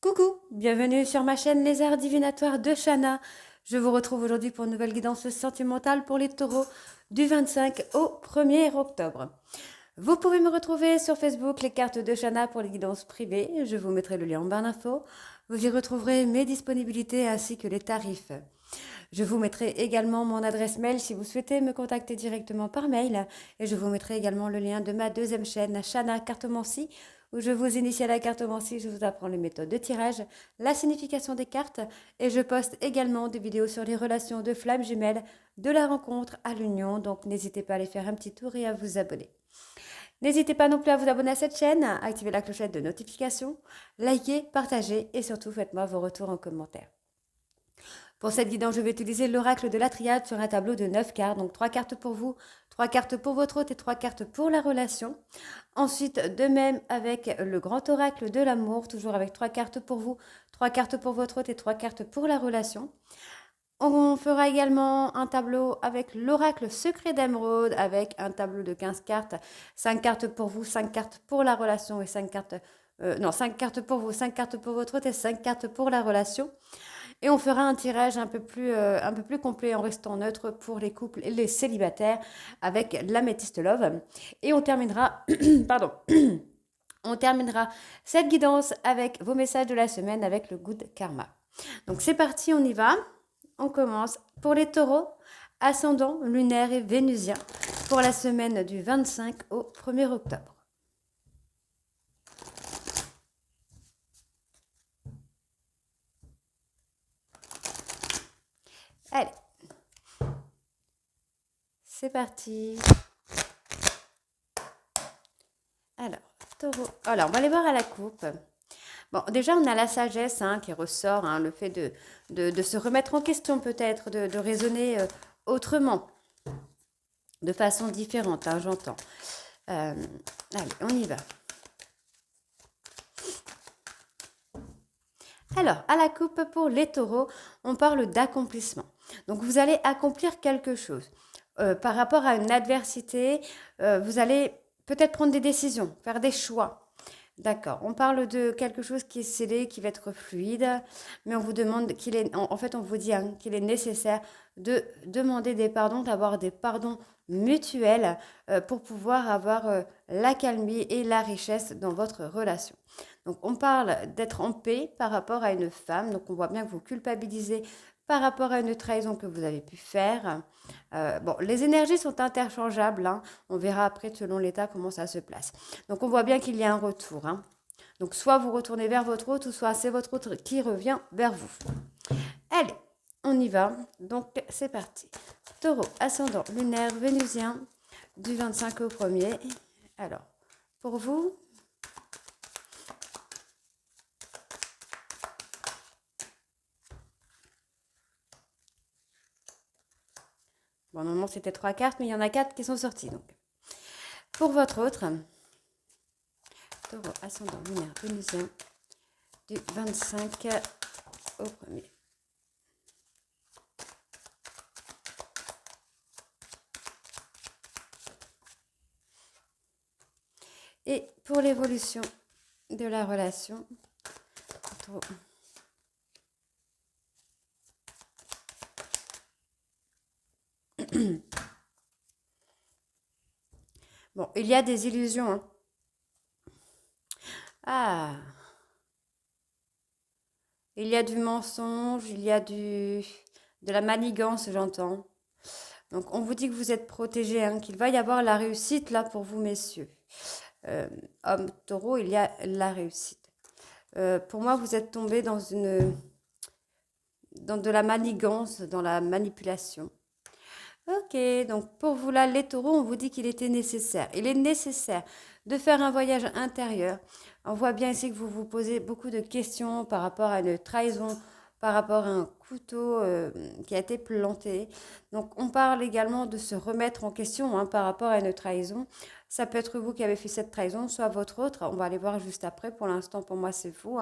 Coucou, bienvenue sur ma chaîne Les Arts Divinatoires de Shana. Je vous retrouve aujourd'hui pour une nouvelle guidance sentimentale pour les taureaux du 25 au 1er octobre. Vous pouvez me retrouver sur Facebook, les cartes de Shana pour les guidances privées. Je vous mettrai le lien en barre d'infos. Vous y retrouverez mes disponibilités ainsi que les tarifs. Je vous mettrai également mon adresse mail si vous souhaitez me contacter directement par mail. Et je vous mettrai également le lien de ma deuxième chaîne, Shana Cartomancie, où je vous initie à la cartomancie, je vous apprends les méthodes de tirage, la signification des cartes, et je poste également des vidéos sur les relations de flammes jumelles, de la rencontre à l'union, donc n'hésitez pas à aller faire un petit tour et à vous abonner. N'hésitez pas non plus à vous abonner à cette chaîne, à activer la clochette de notification, liker, partager et surtout faites-moi vos retours en commentaire. Pour cette guidance, je vais utiliser l'oracle de la triade sur un tableau de 9 cartes. Donc 3 cartes pour vous, 3 cartes pour votre hôte et 3 cartes pour la relation. Ensuite, de même avec le grand oracle de l'amour, toujours avec 3 cartes pour vous, 3 cartes pour votre hôte et 3 cartes pour la relation. On fera également un tableau avec l'oracle secret d'émeraude, avec un tableau de 15 cartes, 5 cartes pour vous, 5 cartes pour la relation et 5 cartes... non, 5 cartes pour vous, 5 cartes pour votre hôte et 5 cartes pour la relation. Et on fera un tirage un peu plus complet en restant neutre pour les couples et les célibataires avec l'améthyste love. Et on terminera, pardon, on terminera cette guidance avec vos messages de la semaine avec le good karma. Donc c'est parti, on y va. On commence pour les taureaux, ascendant, lunaire et vénusien pour la semaine du 25 au 1er octobre. Allez, c'est parti. Alors, taureau. Alors, on va aller voir à la coupe. Bon, déjà, on a la sagesse qui ressort, le fait de se remettre en question peut-être, de raisonner autrement, de façon différente, j'entends. Allez, on y va. Alors, à la coupe pour les taureaux, on parle d'accomplissement. Donc, vous allez accomplir quelque chose. Par rapport à une adversité, vous allez peut-être prendre des décisions, faire des choix. D'accord. On parle de quelque chose qui est scellé, qui va être fluide, mais on vous demande qu'il est, en fait, on vous dit qu'il est nécessaire de demander des pardons, d'avoir des pardons mutuels pour pouvoir avoir l'accalmie et la richesse dans votre relation. Donc, on parle d'être en paix par rapport à une femme. Donc, on voit bien que vous culpabilisez par rapport à une trahison que vous avez pu faire. Bon, les énergies sont interchangeables. On verra après, selon l'état, comment ça se place. Donc, on voit bien qu'il y a un retour. Donc, soit vous retournez vers votre hôte, ou soit c'est votre hôte qui revient vers vous. Allez, on y va. Donc, c'est parti. Taureau, ascendant, lunaire, vénusien, du 25 au 1er. Alors, pour vous... Bon, normalement, c'était 3 cartes, mais il y en a 4 qui sont sorties. Donc, pour votre autre, taureau, ascendant, lunaire, vénusien, du 25 au 1er. Et pour l'évolution de la relation, taureau. Bon, il y a des illusions. Ah, il y a du mensonge, il y a de la manigance, j'entends. Donc, on vous dit que vous êtes protégé, qu'il va y avoir la réussite là pour vous, messieurs. Homme taureau, il y a la réussite. Pour moi, vous êtes tombé dans de la manigance, dans la manipulation. Ok, donc pour vous là, les taureaux, on vous dit qu'il était nécessaire. Il est nécessaire de faire un voyage intérieur. On voit bien ici que vous vous posez beaucoup de questions par rapport à une trahison, par rapport à un couteau qui a été planté. Donc on parle également de se remettre en question par rapport à une trahison. Ça peut être vous qui avez fait cette trahison, soit votre autre. On va aller voir juste après. Pour l'instant, pour moi, c'est vous.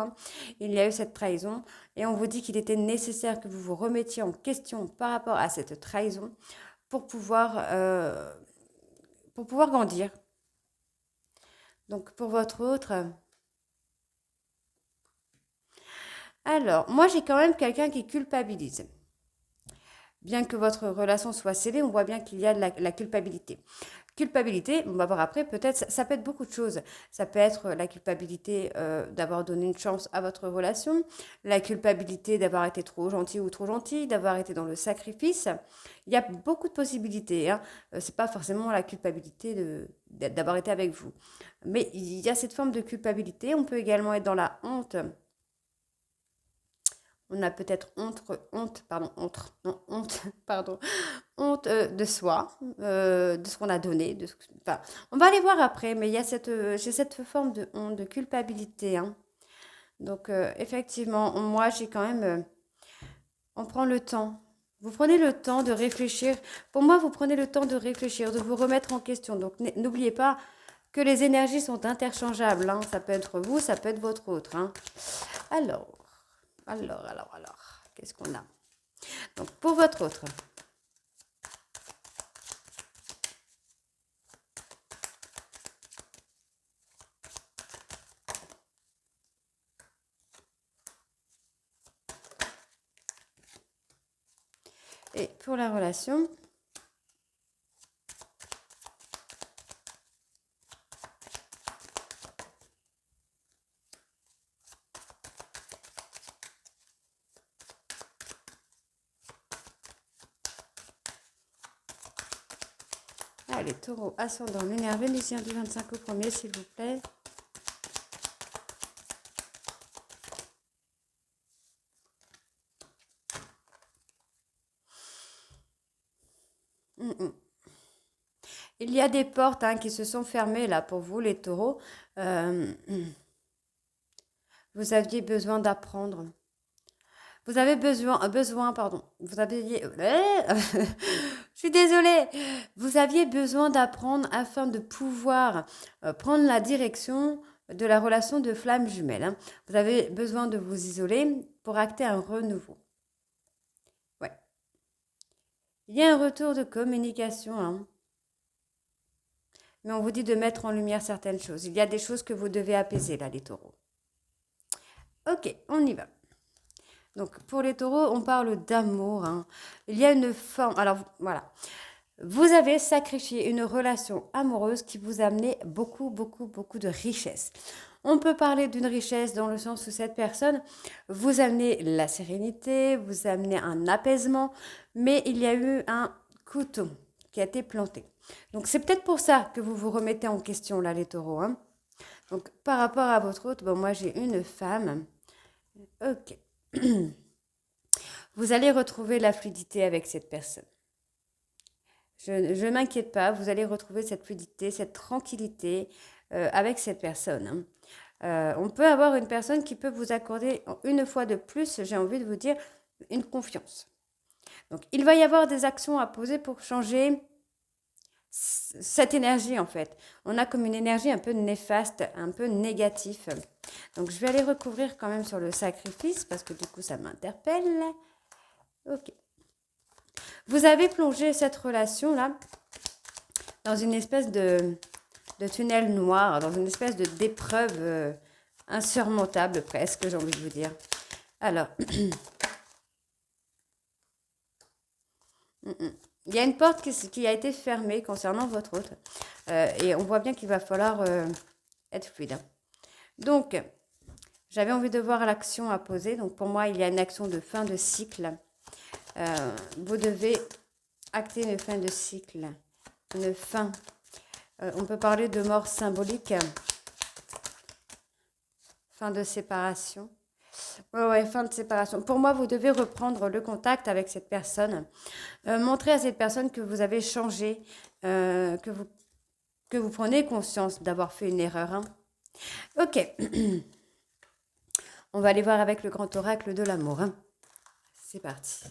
Il y a eu cette trahison et on vous dit qu'il était nécessaire que vous vous remettiez en question par rapport à cette trahison pour pouvoir grandir. Donc pour votre autre, Alors, moi, j'ai quand même quelqu'un qui culpabilise. Bien que votre relation soit scellée, on voit bien qu'il y a de la culpabilité. Culpabilité, on va voir après, peut-être, ça peut être beaucoup de choses. Ça peut être la culpabilité d'avoir donné une chance à votre relation, la culpabilité d'avoir été trop gentil ou trop gentil, d'avoir été dans le sacrifice. Il y a beaucoup de possibilités. Hein. C'est pas forcément la culpabilité d'avoir été avec vous. Mais il y a cette forme de culpabilité. On peut également être dans la honte. On a peut-être pardon, honte de soi, de ce qu'on a donné. Enfin, on va aller voir après, mais il y a j'ai cette forme de honte, de culpabilité. Hein. Donc, effectivement, moi, j'ai quand même, on prend le temps. Vous prenez le temps de réfléchir. Pour moi, vous prenez le temps de réfléchir, de vous remettre en question. Donc, n'oubliez pas que les énergies sont interchangeables. Hein. Ça peut être vous, ça peut être votre autre. Hein. Alors, alors, qu'est-ce qu'on a? Donc, pour votre autre. Et pour la relation, allez, taureau, ascendant, lunaire, vénusien du 25 au premier, s'il vous plaît. Il y a des portes hein, qui se sont fermées là pour vous, les taureaux. Vous aviez besoin d'apprendre. Vous avez pardon. Vous aviez, je suis désolée. Vous aviez besoin d'apprendre afin de pouvoir prendre la direction de la relation de flamme jumelle. Hein. Vous avez besoin de vous isoler pour acter un renouveau. Ouais. Il y a un retour de communication. Hein. Mais on vous dit de mettre en lumière certaines choses. Il y a des choses que vous devez apaiser là, les taureaux. Ok, on y va. Donc pour les taureaux, on parle d'amour. Hein. Il y a une forme. Alors voilà. Vous avez sacrifié une relation amoureuse qui vous amenait beaucoup, beaucoup, beaucoup de richesse. On peut parler d'une richesse dans le sens où cette personne vous amenait la sérénité, vous amenait un apaisement, mais il y a eu un couteau qui a été planté. Donc c'est peut-être pour ça que vous vous remettez en question là, les taureaux. Hein. Donc par rapport à votre autre, bon, moi j'ai une femme. Ok. Vous allez retrouver la fluidité avec cette personne. Je ne m'inquiète pas, vous allez retrouver cette fluidité, cette tranquillité avec cette personne. Hein. On peut avoir une personne qui peut vous accorder une fois de plus, j'ai envie de vous dire, une confiance. Donc, il va y avoir des actions à poser pour changer cette énergie, en fait. On a comme une énergie un peu néfaste, un peu négatif. Donc, je vais aller recouvrir quand même sur le sacrifice parce que du coup, ça m'interpelle. Ok. Vous avez plongé cette relation-là dans une espèce de tunnel noir, dans une espèce d'épreuve insurmontable presque, j'ai envie de vous dire. Alors, il y a une porte qui a été fermée concernant votre hôte. Et on voit bien qu'il va falloir être fluide. Hein. Donc, j'avais envie de voir l'action à poser. Donc, pour moi, il y a une action de fin de cycle. Vous devez acter une fin de cycle. Une fin. On peut parler de mort symbolique. Fin de séparation. Ouais, fin de séparation. Pour moi, vous devez reprendre le contact avec cette personne. Montrer à cette personne que vous avez changé, que vous prenez conscience d'avoir fait une erreur. Hein. Ok. On va aller voir avec le grand oracle de l'amour. Hein. C'est parti.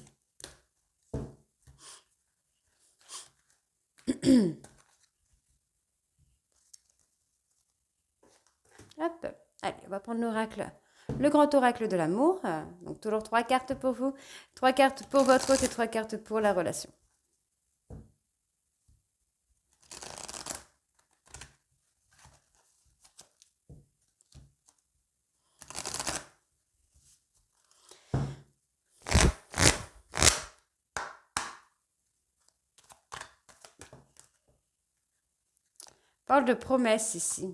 Hop. Allez, on va prendre l'oracle. Le grand oracle de l'amour. Donc toujours 3 cartes pour vous, 3 cartes pour votre hôte et 3 cartes pour la relation. Parle de promesses ici.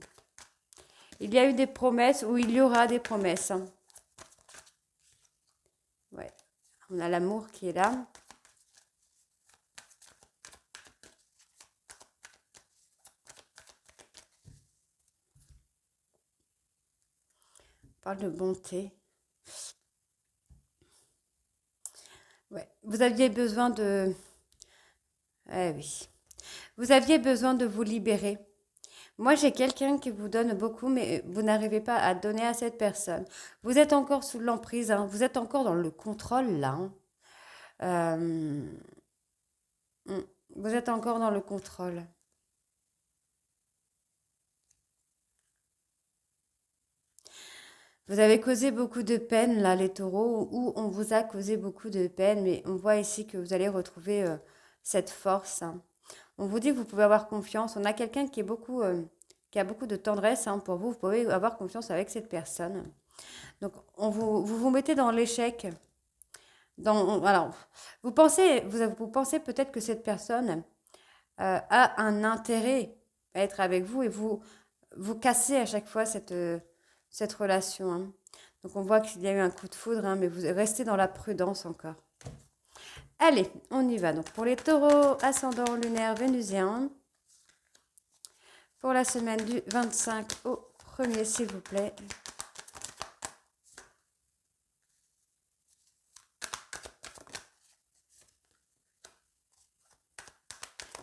Il y a eu des promesses ou il y aura des promesses. Hein. Ouais. On a l'amour qui est là. Parle de bonté. Ouais. Vous aviez besoin de... Eh oui. Vous aviez besoin de vous libérer. Moi, j'ai quelqu'un qui vous donne beaucoup, mais vous n'arrivez pas à donner à cette personne. Vous êtes encore sous l'emprise, hein. Vous êtes encore dans le contrôle, là. Hein. Euh, mm, vous êtes encore dans le contrôle. Vous avez causé beaucoup de peine, là, les taureaux, ou on vous a causé beaucoup de peine, mais on voit ici que vous allez retrouver cette force. Hein. On vous dit que vous pouvez avoir confiance. On a quelqu'un qui est beaucoup, qui a beaucoup de tendresse hein, pour vous. Vous pouvez avoir confiance avec cette personne. Donc, vous vous mettez dans l'échec. Alors, vous pensez peut-être que cette personne a un intérêt à être avec vous et vous cassez à chaque fois cette relation. Hein. Donc, on voit qu'il y a eu un coup de foudre, hein, mais vous restez dans la prudence encore. Allez, on y va. Donc, pour les taureaux, ascendant lunaire vénusien, pour la semaine du 25 au 1er, s'il vous plaît.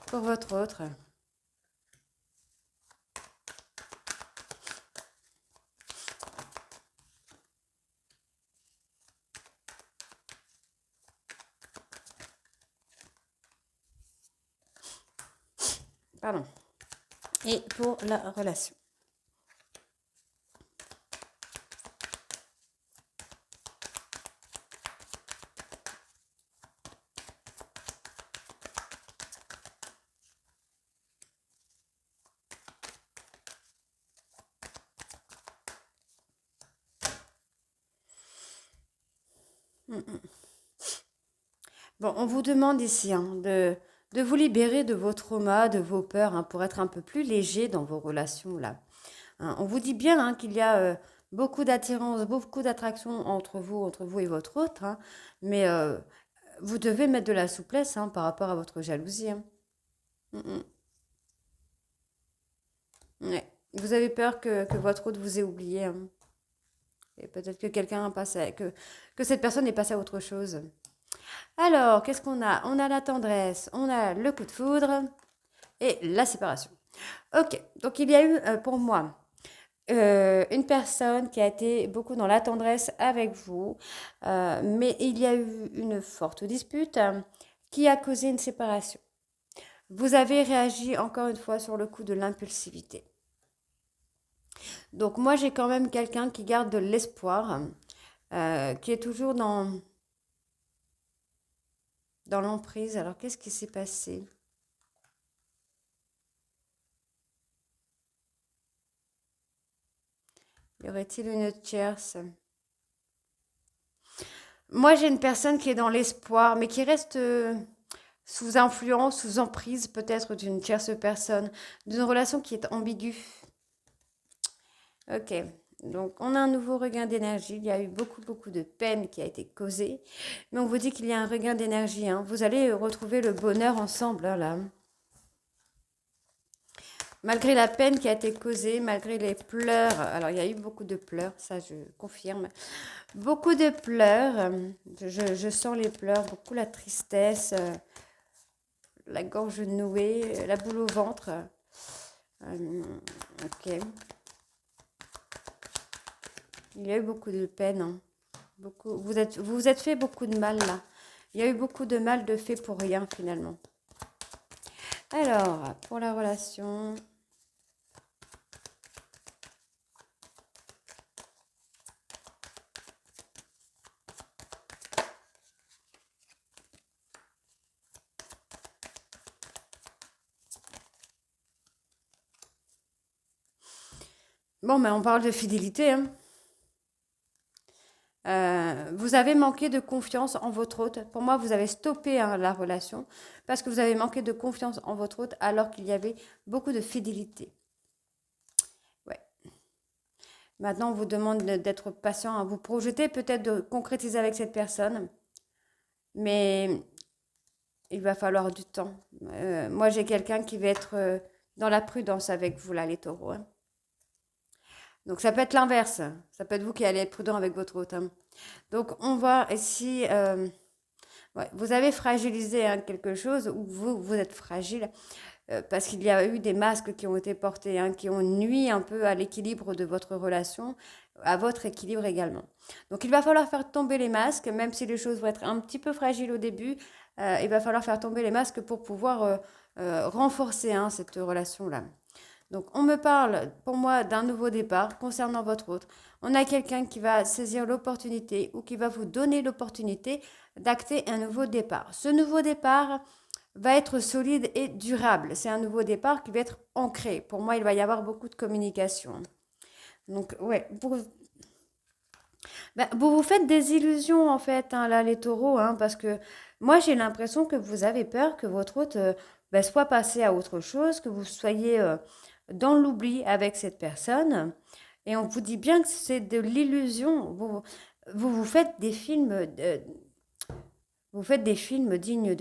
Pour votre autre. Pardon. Et pour la relation. Bon, on vous demande ici hein, de vous libérer de vos traumas, de vos peurs, hein, pour être un peu plus léger dans vos relations là. Hein, on vous dit bien hein, qu'il y a beaucoup d'attirance, beaucoup d'attraction entre vous et votre autre, hein, mais vous devez mettre de la souplesse hein, par rapport à votre jalousie. Hein. Mm, mm. Ouais. Vous avez peur que votre autre vous ait oublié. Hein. Et peut-être que quelqu'un passe que cette personne est passée à autre chose. Alors, qu'est-ce qu'on a? On a la tendresse, on a le coup de foudre et la séparation. Ok, donc il y a eu pour moi une personne qui a été beaucoup dans la tendresse avec vous, mais il y a eu une forte dispute qui a causé une séparation. Vous avez réagi encore une fois sur le coup de l'impulsivité. Donc moi j'ai quand même quelqu'un qui garde de l'espoir, qui est toujours dans l'emprise. Alors qu'est-ce qui s'est passé? Y aurait-il une tierce? Moi, j'ai une personne qui est dans l'espoir, mais qui reste sous influence, sous emprise peut-être d'une tierce personne, d'une relation qui est ambiguë. Ok, donc on a un nouveau regain d'énergie. Il y a eu beaucoup, beaucoup de peine qui a été causée, mais on vous dit qu'il y a un regain d'énergie. Hein. Vous allez retrouver le bonheur ensemble, hein, là. Malgré la peine qui a été causée, malgré les pleurs, alors il y a eu beaucoup de pleurs, ça je confirme. Beaucoup de pleurs, je sens les pleurs, beaucoup la tristesse, la gorge nouée, la boule au ventre. Ok. Il y a eu beaucoup de peine. Hein. Beaucoup, vous êtes fait beaucoup de mal là. Il y a eu beaucoup de mal de fait pour rien finalement. Alors, pour la relation... Bon, mais on parle de fidélité. Hein. Vous avez manqué de confiance en votre hôte. Pour moi, vous avez stoppé hein, la relation parce que vous avez manqué de confiance en votre hôte alors qu'il y avait beaucoup de fidélité. Maintenant, on vous demande d'être patient, à vous projeter, peut-être de concrétiser avec cette personne. Mais il va falloir du temps. Moi, j'ai quelqu'un qui va être dans la prudence avec vous, là, les taureaux. Hein. Donc, ça peut être l'inverse. Ça peut être vous qui allez être prudent avec votre hôte. Hein. Donc, on voit ici, ouais, vous avez fragilisé hein, quelque chose, ou vous êtes fragile, parce qu'il y a eu des masques qui ont été portés, hein, qui ont nuit un peu à l'équilibre de votre relation, à votre équilibre également. Donc, il va falloir faire tomber les masques, même si les choses vont être un petit peu fragiles au début, il va falloir faire tomber les masques pour pouvoir renforcer hein, cette relation-là. Donc, on me parle, pour moi, d'un nouveau départ concernant votre autre. On a quelqu'un qui va saisir l'opportunité ou qui va vous donner l'opportunité d'acter un nouveau départ. Ce nouveau départ va être solide et durable. C'est un nouveau départ qui va être ancré. Pour moi, il va y avoir beaucoup de communication. Donc, ouais, vous vous faites des illusions, en fait, hein, là, les taureaux, hein, parce que moi, j'ai l'impression que vous avez peur que votre hôte soit passé à autre chose, que vous soyez dans l'oubli avec cette personne. Et on vous dit bien que c'est de l'illusion. Vous faites des films, vous faites des films dignes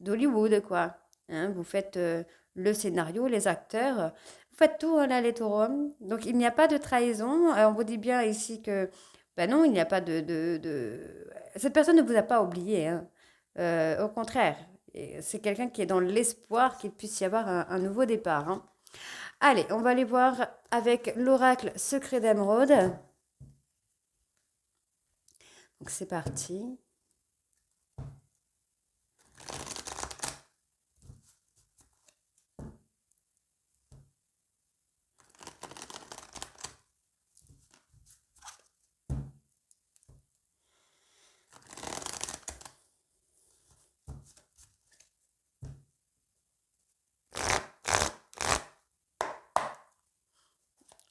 d'Hollywood, quoi. Hein, vous faites le scénario, les acteurs. Vous faites tout, hein, là, les taureaux. Donc, il n'y a pas de trahison. On vous dit bien ici que, ben non, il n'y a pas Cette personne ne vous a pas oublié. Hein. Au contraire, c'est quelqu'un qui est dans l'espoir qu'il puisse y avoir un nouveau départ. Hein. Allez, on va aller voir avec l'oracle secret d'émeraude. Donc c'est parti.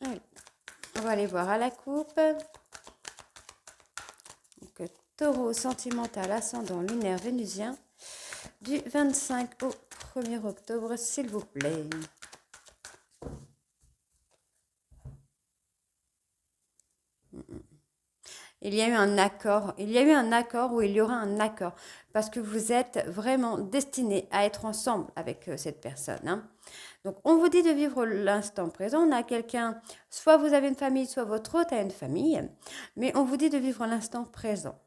Allez, on va aller voir à la coupe. Donc, taureau sentimental, ascendant lunaire vénusien, du 25 au 1er octobre, s'il vous plaît. Il y a eu un accord, il y a eu un accord ou il y aura un accord parce que vous êtes vraiment destinés à être ensemble avec cette personne. Hein. Donc, on vous dit de vivre l'instant présent. On a quelqu'un, soit vous avez une famille, soit votre hôte a une famille, mais on vous dit de vivre l'instant présent.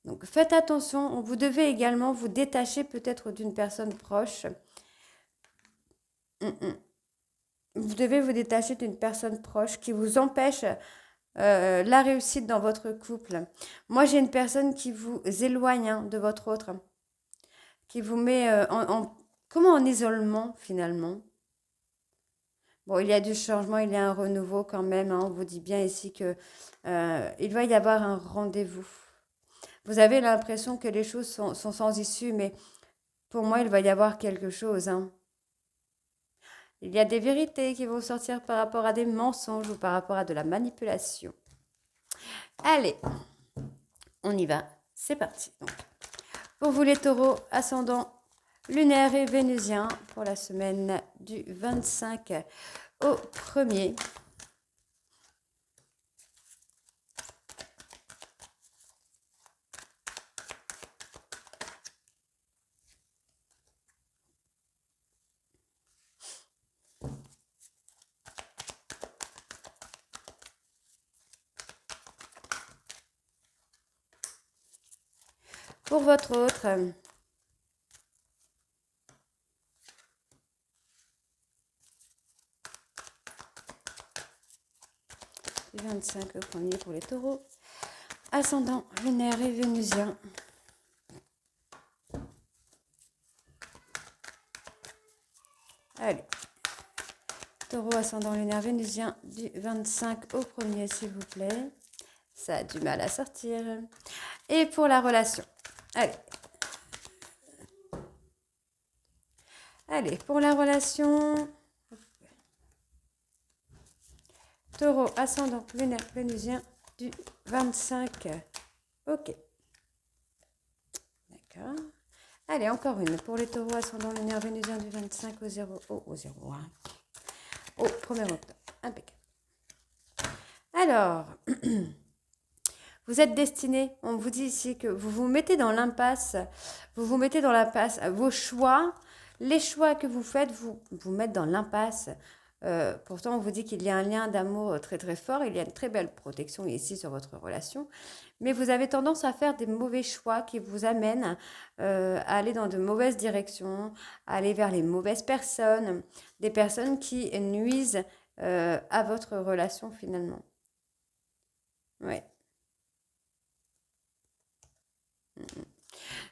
Donc, faites attention. Vous devez également vous détacher peut-être d'une personne proche. Vous devez vous détacher d'une personne proche qui vous empêche la réussite dans votre couple. Moi, j'ai une personne qui vous éloigne hein, de votre autre, qui vous met comment en isolement finalement. Bon, il y a du changement, il y a un renouveau quand même. Hein, on vous dit bien ici que il va y avoir un rendez-vous. Vous avez l'impression que les choses sont sans issue, mais pour moi, il va y avoir quelque chose. Hein. Il y a des vérités qui vont sortir par rapport à des mensonges ou par rapport à de la manipulation. Allez, on y va. C'est parti. Donc, pour vous les taureaux, ascendant lunaire et vénusien pour la semaine du 25 au 1er. Pour votre autre, du 25 au 1er pour les taureaux, ascendant lunaire et vénusien. Allez, taureau ascendant lunaire vénusien du 25 au 1er, s'il vous plaît. Ça a du mal à sortir. Et pour la relation, allez. Allez, pour la relation, taureau ascendant lunaire vénusien du 25. Ok. D'accord. Allez, encore une pour les taureaux ascendant lunaire vénusien du 25 au 01. Au 1er octobre. Impeccable. Alors, vous êtes destiné, on vous dit ici que vous vous mettez dans l'impasse, vous vous mettez dans l'impasse, vos choix, les choix que vous faites vous mettent dans l'impasse. Pourtant, on vous dit qu'il y a un lien d'amour très très fort, il y a une très belle protection ici sur votre relation, mais vous avez tendance à faire des mauvais choix qui vous amènent à aller dans de mauvaises directions, à aller vers les mauvaises personnes, des personnes qui nuisent à votre relation finalement. Ouais.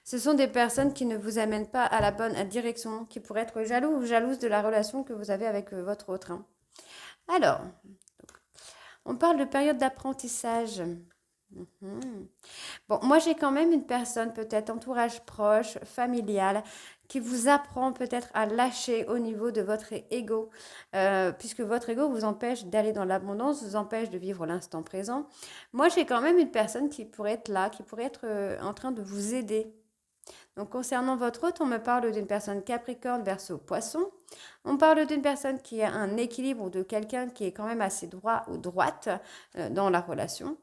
Ce sont des personnes qui ne vous amènent pas à la bonne direction, qui pourraient être jaloux ou jalouses de la relation que vous avez avec votre autre. Hein. Alors, on parle de période d'apprentissage. Mhm. Bon, moi j'ai quand même une personne, peut-être entourage proche, familial, qui vous apprend peut-être à lâcher au niveau de votre ego, puisque votre ego vous empêche d'aller dans l'abondance, vous empêche de vivre l'instant présent. Moi j'ai quand même une personne qui pourrait être là, qui pourrait être en train de vous aider. Donc concernant votre hôte, on me parle d'une personne Capricorne, Verseau, Poisson. On parle d'une personne qui a un équilibre ou de quelqu'un qui est quand même assez droit ou droite dans la relation.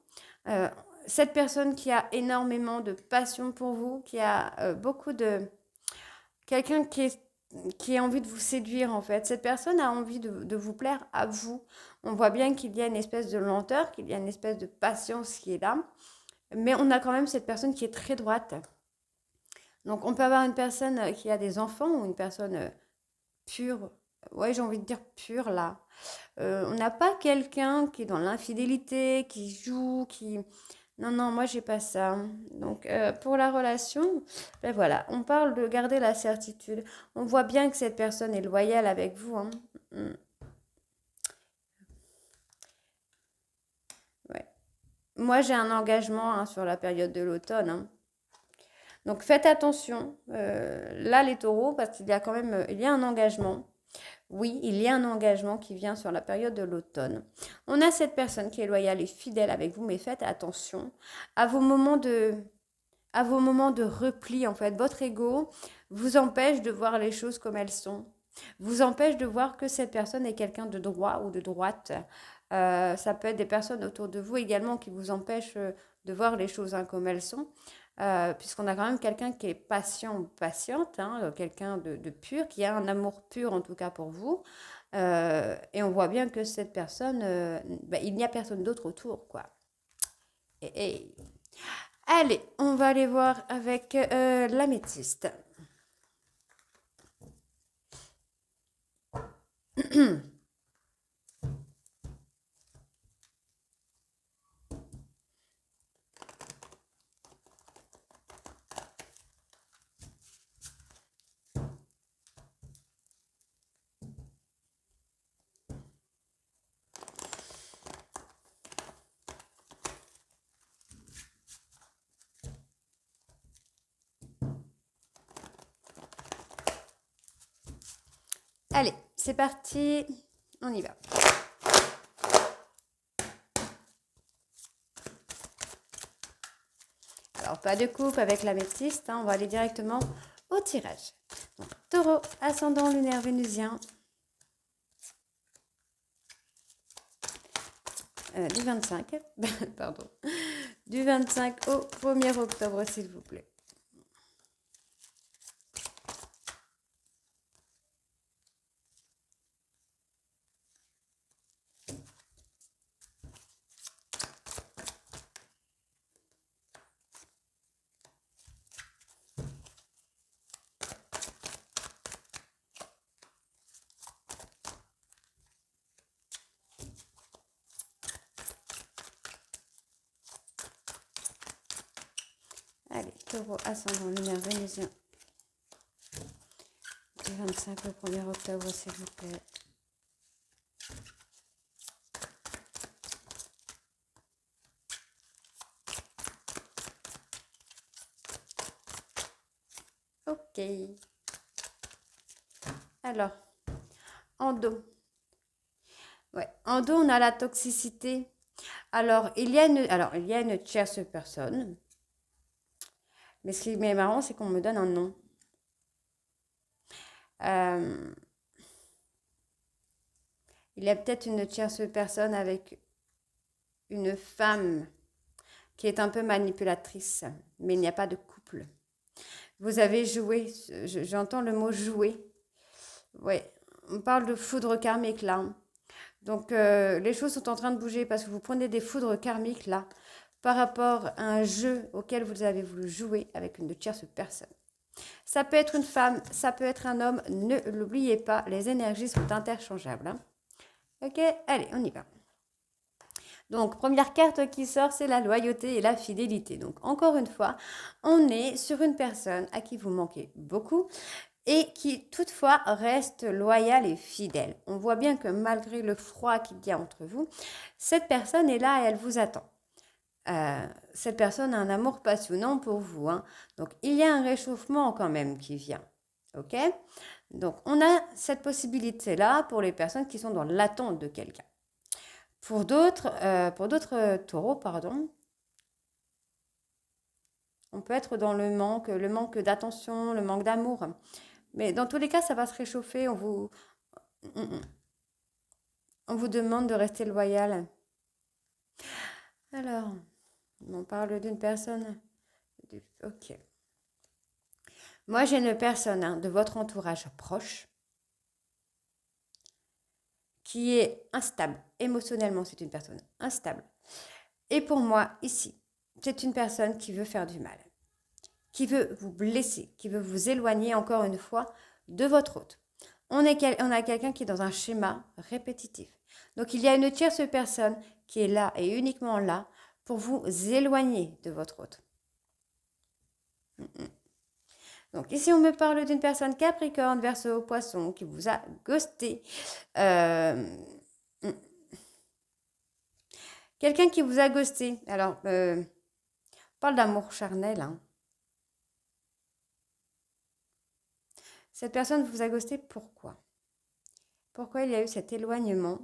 Euh, cette personne qui a énormément de passion pour vous, qui a beaucoup de... Quelqu'un qui a envie de vous séduire en fait. Cette personne a envie de vous plaire à vous. On voit bien qu'il y a une espèce de lenteur, qu'il y a une espèce de patience qui est là. Mais on a quand même cette personne qui est très droite. Donc on peut avoir une personne qui a des enfants ou une personne pure. Ouais, j'ai envie de dire pure là. On n'a pas quelqu'un qui est dans l'infidélité, qui joue, qui... Non, non, moi j'ai pas ça. Donc pour la relation, ben voilà, on parle de garder la certitude. On voit bien que cette personne est loyale avec vous. Hein. Mm, ouais. Moi j'ai un engagement hein, sur la période de l'automne. Hein. Donc faites attention. Là les taureaux, parce qu'il y a quand même il y a un engagement. Oui, il y a un engagement qui vient sur la période de l'automne. On a cette personne qui est loyale et fidèle avec vous, mais faites attention à vos moments de repli en fait. Votre ego vous empêche de voir les choses comme elles sont. Vous empêche de voir que cette personne est quelqu'un de droit ou de droite. Ça peut être des personnes autour de vous également qui vous empêchent de voir les choses hein, comme elles sont. Puisqu'on a quand même quelqu'un qui est patient ou patiente, hein, quelqu'un de pur, qui a un amour pur en tout cas pour vous. Et on voit bien que cette personne, bah, il n'y a personne d'autre autour, quoi. Et allez, on va aller voir avec l'améthyste. Allez, c'est parti, on y va. Alors, pas de coupe avec l'améthyste, hein, on va aller directement au tirage. Donc, taureau, ascendant lunaire vénusien, du 25, pardon, du 25 au 1er octobre, s'il vous plaît. Allez, taureau, ascendant lunaire vénusien, du 25 au 1er octobre, s'il vous plaît. Ok. Alors, en dos. Ouais, en dos, on a la toxicité. Alors, il y a une tierce personne. Mais ce qui est marrant, c'est qu'on me donne un nom. Euh, il y a peut-être une tierce personne avec une femme qui est un peu manipulatrice, mais il n'y a pas de couple. Vous avez joué, j'entends le mot jouer. Oui, on parle de foudre karmique là. Donc les choses sont en train de bouger parce que vous prenez des foudres karmiques là par rapport à un jeu auquel vous avez voulu jouer avec une tierce personne. Ça peut être une femme, ça peut être un homme, ne l'oubliez pas, les énergies sont interchangeables. Hein. Ok, allez, on y va. Donc, première carte qui sort, c'est la loyauté et la fidélité. Donc, encore une fois, on est sur une personne à qui vous manquez beaucoup et qui, toutefois, reste loyale et fidèle. On voit bien que malgré le froid qu'il y a entre vous, cette personne est là et elle vous attend. Cette personne a un amour passionnant pour vous. Hein. Donc, il y a un réchauffement quand même qui vient. Ok? Donc, on a cette possibilité-là pour les personnes qui sont dans l'attente de quelqu'un. Pour d'autres taureaux, pardon, on peut être dans le manque d'attention, le manque d'amour. Mais dans tous les cas, ça va se réchauffer. On vous demande de rester loyal. Alors, on parle d'une personne. Ok. Moi, j'ai une personne hein, de votre entourage proche qui est instable. Émotionnellement, c'est une personne instable. Et pour moi, ici, c'est une personne qui veut faire du mal, qui veut vous blesser, qui veut vous éloigner encore une fois de votre hôte. On a quelqu'un qui est dans un schéma répétitif. Donc, il y a une tierce personne qui est là et uniquement là pour vous éloigner de votre hôte. Donc, ici, on me parle d'une personne Capricorne, Verseau, Poisson, qui vous a ghosté. Quelqu'un qui vous a ghosté. Alors, on parle d'amour charnel. Hein. Cette personne vous a ghosté, pourquoi? Pourquoi il y a eu cet éloignement?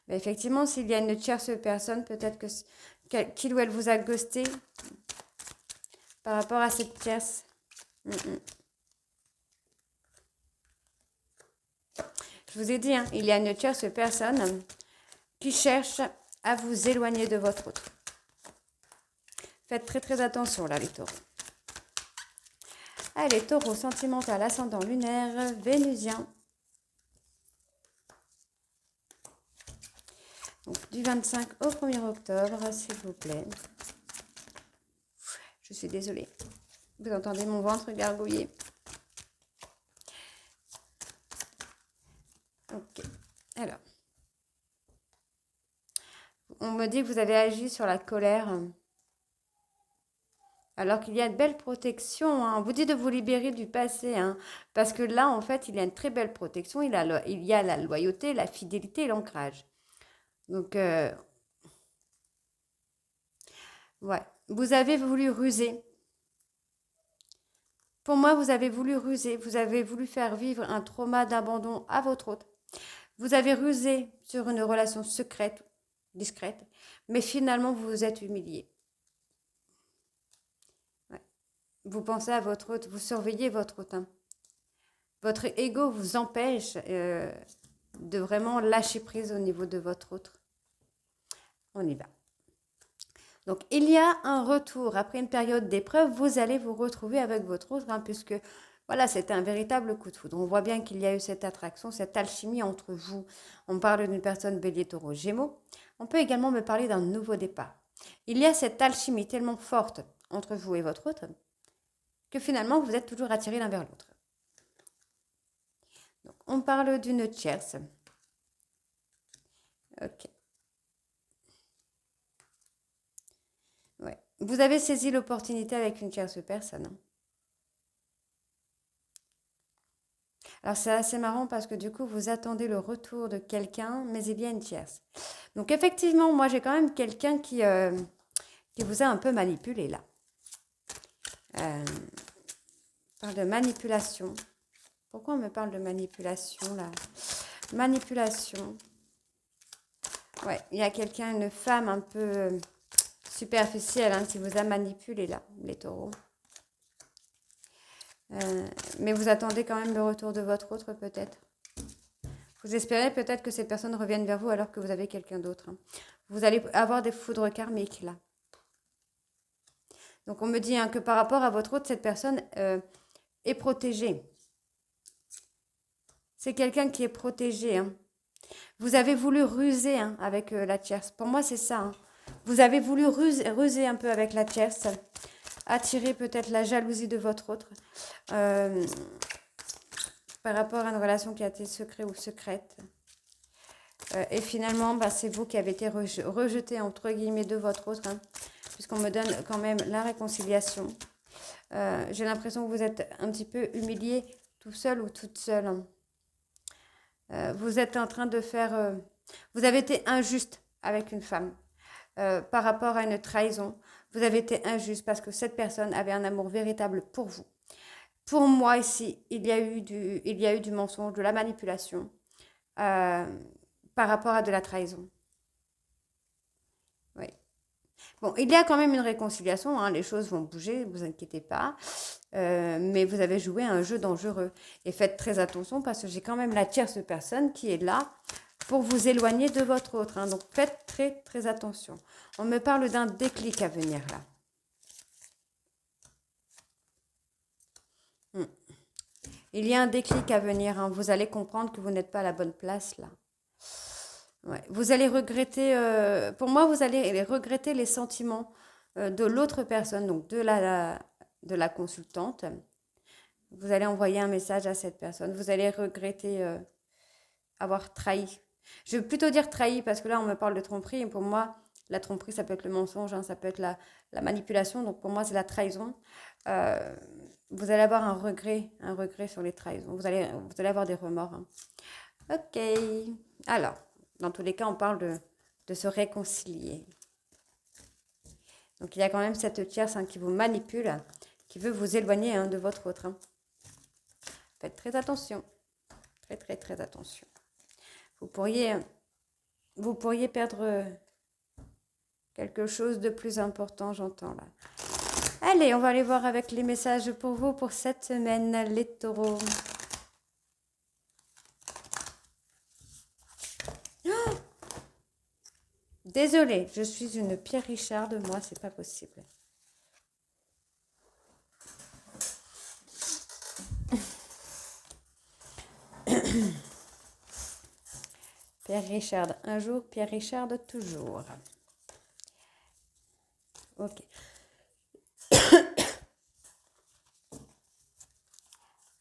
Effectivement, s'il y a une tierce personne, peut-être qu'il ou elle vous a ghosté par rapport à cette tierce. Je vous ai dit, hein, il y a une tierce personne qui cherche à vous éloigner de votre autre. Faites très très attention là, les taureaux. Allez, taureau sentimental, ascendant lunaire, vénusien. Donc, du 25 au 1er octobre, s'il vous plaît. Je suis désolée. Vous entendez mon ventre gargouiller. Ok. Alors. On me dit que vous avez agi sur la colère. Alors qu'il y a une belle protection. Hein. On vous dit de vous libérer du passé. Hein, parce que là, en fait, il y a une très belle protection. Il y a la loyauté, la fidélité et l'ancrage. Donc, ouais. Vous avez voulu ruser. Pour moi, vous avez voulu ruser. Vous avez voulu faire vivre un trauma d'abandon à votre hôte. Vous avez rusé sur une relation secrète, discrète. Mais finalement, vous vous êtes humilié. Vous pensez à votre hôte, vous surveillez votre hôte. Hein. Votre ego vous empêche de vraiment lâcher prise au niveau de votre hôte. On y va. Donc, il y a un retour. Après une période d'épreuve, vous allez vous retrouver avec votre hôte, hein, puisque voilà, c'était un véritable coup de foudre. On voit bien qu'il y a eu cette attraction, cette alchimie entre vous. On parle d'une personne bélier, taureau, gémeaux. On peut également me parler d'un nouveau départ. Il y a cette alchimie tellement forte entre vous et votre hôte que finalement, vous êtes toujours attirés l'un vers l'autre. Donc, on parle d'une tierce. Ok. Ouais. Vous avez saisi l'opportunité avec une tierce personne. Hein. Alors, c'est assez marrant parce que du coup, vous attendez le retour de quelqu'un, mais il y a une tierce. Donc, effectivement, moi, j'ai quand même quelqu'un qui vous a un peu manipulé là. On parle de manipulation. Pourquoi on me parle de manipulation là? Manipulation. Ouais, il y a quelqu'un, une femme un peu superficielle hein, qui vous a manipulé là, les taureaux. Mais vous attendez quand même le retour de votre autre peut-être. Vous espérez peut-être que cette personne revienne vers vous alors que vous avez quelqu'un d'autre. Hein. Vous allez avoir des foudres karmiques là. Donc on me dit hein, que par rapport à votre autre, cette personne est protégée. C'est quelqu'un qui est protégé. Hein. Vous avez voulu ruser hein, avec la tierce. Pour moi, c'est ça. Hein. Vous avez voulu ruser un peu avec la tierce. Attirer peut-être la jalousie de votre autre. Par rapport à une relation qui a été secrète ou secrète. Et finalement, bah, c'est vous qui avez été rejeté entre guillemets de votre autre. Hein, puisqu'on me donne quand même la réconciliation. J'ai l'impression que vous êtes un petit peu humilié tout seul ou toute seule. Hein. Vous êtes en train de faire... vous avez été injuste avec une femme par rapport à une trahison. Vous avez été injuste parce que cette personne avait un amour véritable pour vous. Pour moi, ici, il y a eu du mensonge, de la manipulation par rapport à de la trahison. Oui. Bon, il y a quand même une réconciliation, hein, les choses vont bouger, ne vous inquiétez pas. Mais vous avez joué un jeu dangereux. Et faites très attention parce que j'ai quand même la tierce personne qui est là pour vous éloigner de votre autre. Hein. Donc faites très très attention. On me parle d'un déclic à venir là. Il y a un déclic à venir. Hein. Vous allez comprendre que vous n'êtes pas à la bonne place là. Ouais. Vous allez regretter, pour moi, vous allez regretter les sentiments de l'autre personne, donc de la consultante. Vous allez envoyer un message à cette personne. Vous allez regretter avoir trahi. Je veux plutôt dire trahi parce que là, on me parle de tromperie. Et pour moi, la tromperie, ça peut être le mensonge, hein, ça peut être la manipulation. Donc pour moi, c'est la trahison. Vous allez avoir un regret sur les trahisons. Vous allez avoir des remords. Hein. Ok. Alors, dans tous les cas, on parle de se réconcilier. Donc il y a quand même cette tierce hein, qui vous manipule, qui veut vous éloigner hein, de votre autre. Hein. Faites très attention. Très, très, très attention. Vous pourriez perdre quelque chose de plus important, j'entends là. Allez, on va aller voir avec les messages pour vous pour cette semaine, les taureaux. Oh, désolée, je suis une Pierre Richard de moi, c'est pas possible. Pierre Richard un jour, Pierre Richard toujours. Ok.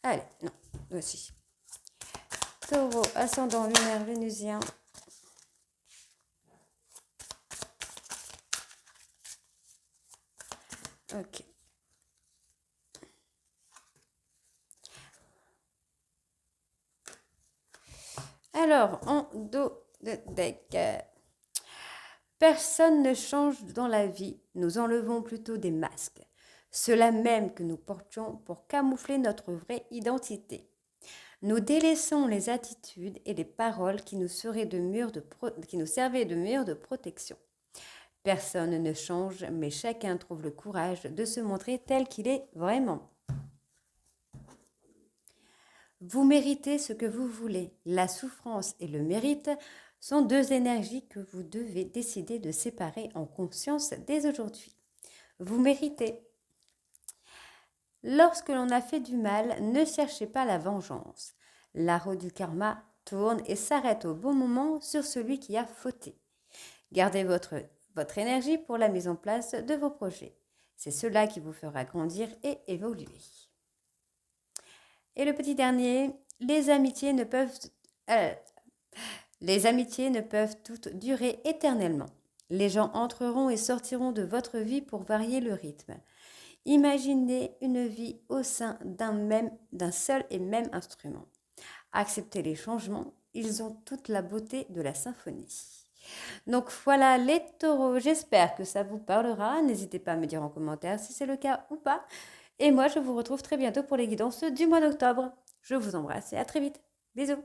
Allez, non, aussi. Taureau, ascendant lunaire vénusien. Ok. Alors, en dos de deck, personne ne change dans la vie. Nous enlevons plutôt des masques. Ceux-là même que nous portions pour camoufler notre vraie identité. Nous délaissons les attitudes et les paroles qui nous servaient de mur de protection. Personne ne change, mais chacun trouve le courage de se montrer tel qu'il est vraiment. Vous méritez ce que vous voulez. La souffrance et le mérite sont deux énergies que vous devez décider de séparer en conscience dès aujourd'hui. Vous méritez. Lorsque l'on a fait du mal, ne cherchez pas la vengeance. La roue du karma tourne et s'arrête au bon moment sur celui qui a fauté. Gardez votre énergie pour la mise en place de vos projets. C'est cela qui vous fera grandir et évoluer. Et le petit dernier, les amitiés ne peuvent toutes durer éternellement. Les gens entreront et sortiront de votre vie pour varier le rythme. Imaginez une vie au sein d'un seul et même instrument. Acceptez les changements, ils ont toute la beauté de la symphonie. Donc voilà les taureaux, j'espère que ça vous parlera. N'hésitez pas à me dire en commentaire si c'est le cas ou pas. Et moi, je vous retrouve très bientôt pour les guidances du mois d'octobre. Je vous embrasse et à très vite. Bisous.